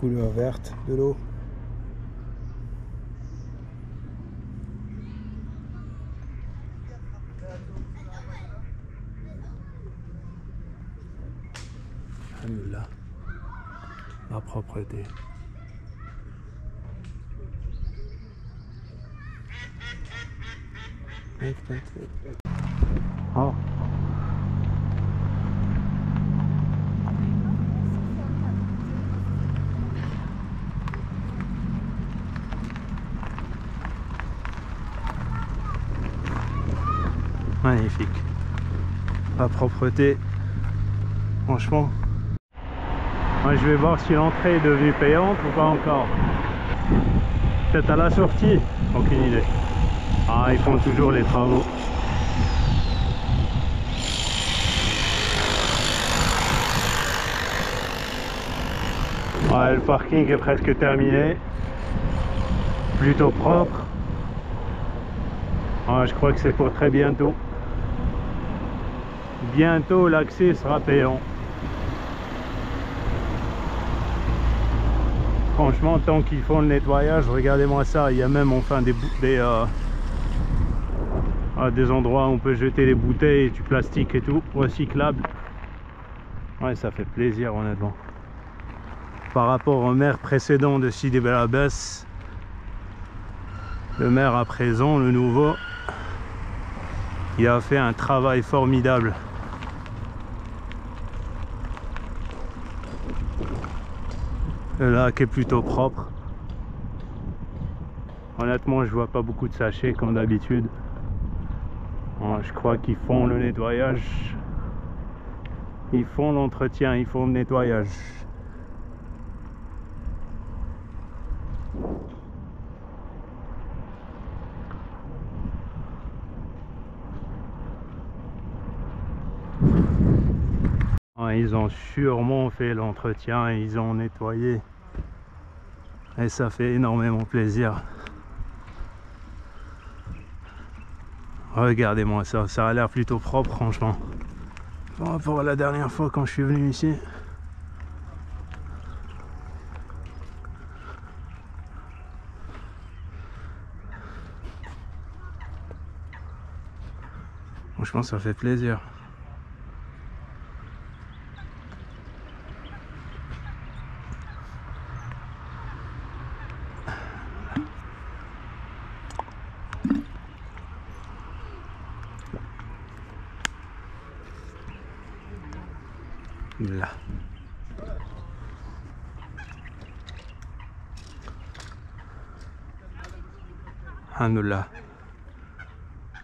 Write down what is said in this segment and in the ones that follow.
couleur verte de l'eau. Alhamdoulilah, la propreté. Oh. Magnifique. La propreté, franchement. Moi, je vais voir si l'entrée est devenue payante ou pas encore. Peut-être à la sortie, aucune idée. Ah, ils font toujours les travaux. Ouais, le parking est presque terminé. Plutôt propre. Ouais, je crois que c'est pour très bientôt. Bientôt, l'accès sera payant. Franchement, tant qu'ils font le nettoyage, regardez-moi ça. Il y a même enfin des endroits où on peut jeter les bouteilles, du plastique et tout, recyclable. Ouais, ça fait plaisir honnêtement. Par rapport au maire précédent de Sidi Bel Abbès, le maire à présent, le nouveau, il a fait un travail formidable. Le lac est plutôt propre. Honnêtement, je vois pas beaucoup de sachets comme d'habitude. Je crois qu'ils font le nettoyage. Ils font l'entretien, ils font le nettoyage. Ils ont sûrement fait l'entretien et ils ont nettoyé. Et ça fait énormément plaisir. Regardez-moi ça, ça a l'air plutôt propre franchement. Par rapport à la dernière fois quand je suis venu ici. Franchement, ça fait plaisir. Là. Alhamdoulilah.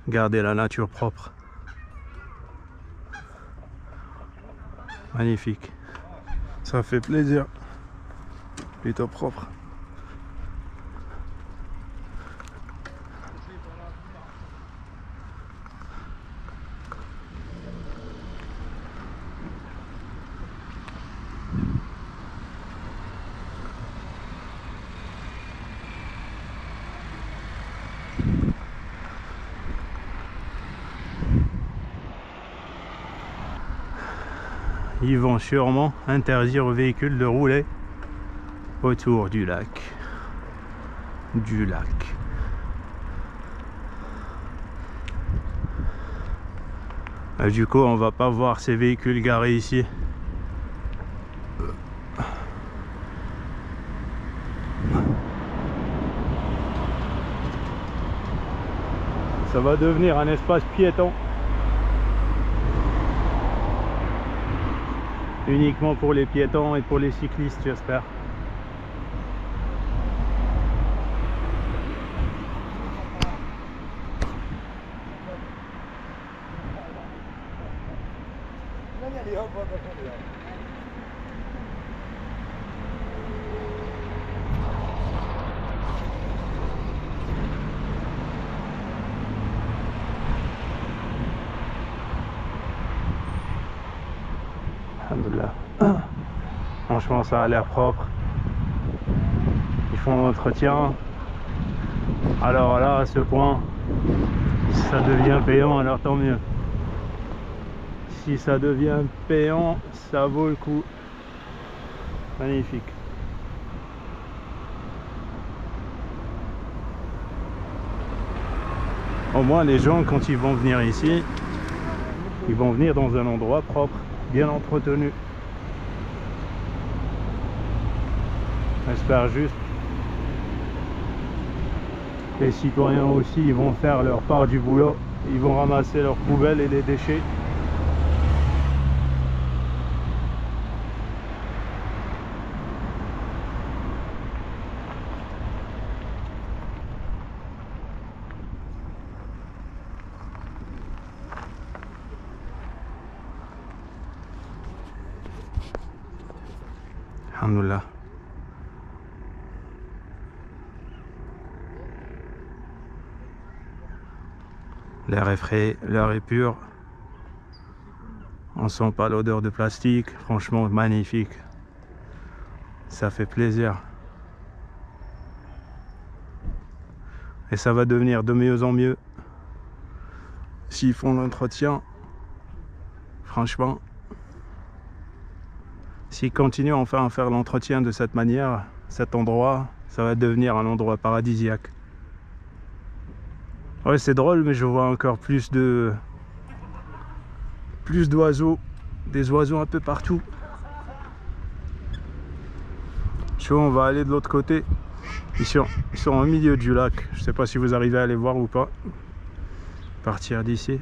Gardez la nature propre. Magnifique. Ça fait plaisir. Plutôt propre. Ils vont sûrement interdire aux véhicules de rouler autour du lac. Du coup, on va pas voir ces véhicules garés ici. Ça va devenir un espace piéton. Uniquement pour les piétons et pour les cyclistes, j'espère. Alhamdoulilah. Franchement, ça a l'air propre. Ils font l'entretien. Alors là, à ce point, si ça devient payant, alors tant mieux. Si ça devient payant, ça vaut le coup. Magnifique. Au moins les gens quand ils vont venir ici, ils vont venir dans un endroit propre, bien entretenu. J'espère juste les citoyens aussi, ils vont faire leur part du boulot, ils vont ramasser leurs poubelles et les déchets. Alhamdoulilah. L'air est frais, l'air est pur. On sent pas l'odeur de plastique. Franchement, magnifique. Ça fait plaisir. Et ça va devenir de mieux en mieux. S'ils font l'entretien, franchement, s'ils continuent enfin à faire l'entretien de cette manière, cet endroit, ça va devenir un endroit paradisiaque. Ouais, c'est drôle, mais je vois encore plus d'oiseaux, des oiseaux un peu partout. Tu vois, on va aller de l'autre côté. Ils sont au milieu du lac. Je sais pas si vous arrivez à les voir ou pas. Partir d'ici.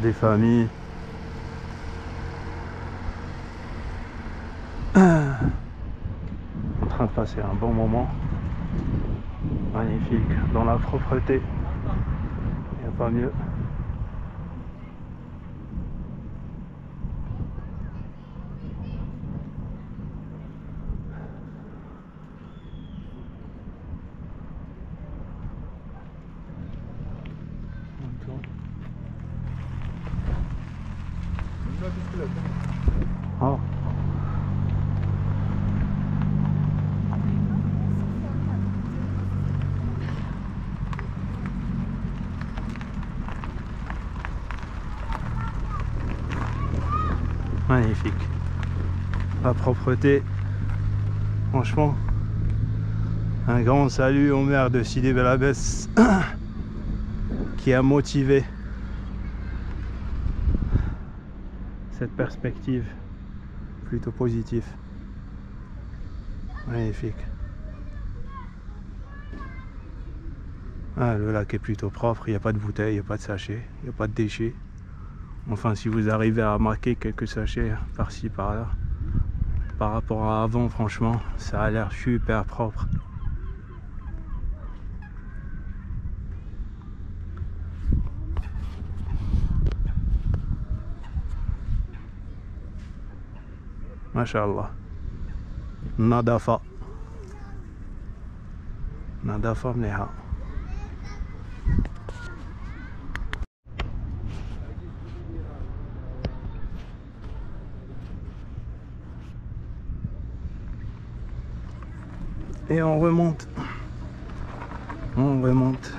Des familles. En train de passer un bon moment. Magnifique. Dans la propreté. Il n'y a pas mieux. Oh. Magnifique. La propreté. Franchement, un grand salut au maire de Sidi Bel Abbès qui a motivé cette perspective plutôt positive. Magnifique. Ah, le lac est plutôt propre, il n'y a pas de bouteilles, il n'y a pas de sachets, il n'y a pas de déchets. Enfin, si vous arrivez à marquer quelques sachets par-ci par-là, par rapport à avant, franchement, ça a l'air super propre. Masha'Allah. Nadafa. Nadafa mneha. Et on remonte. On remonte.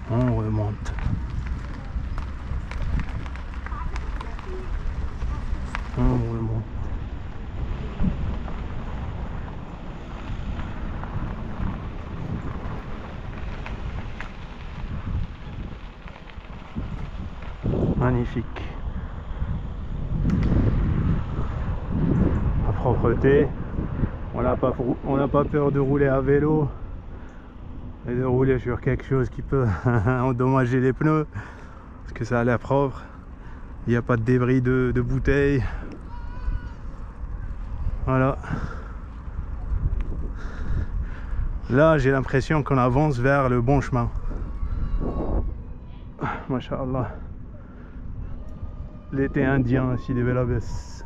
On remonte. On remonte. Magnifique. La propreté. On n'a pas peur de rouler à vélo et de rouler sur quelque chose qui peut endommager les pneus parce que ça a l'air propre. Il n'y a pas de débris de bouteilles. Voilà. Là, j'ai l'impression qu'on avance vers le bon chemin. Masha'Allah. L'été indien, Sidi Bel Abbès.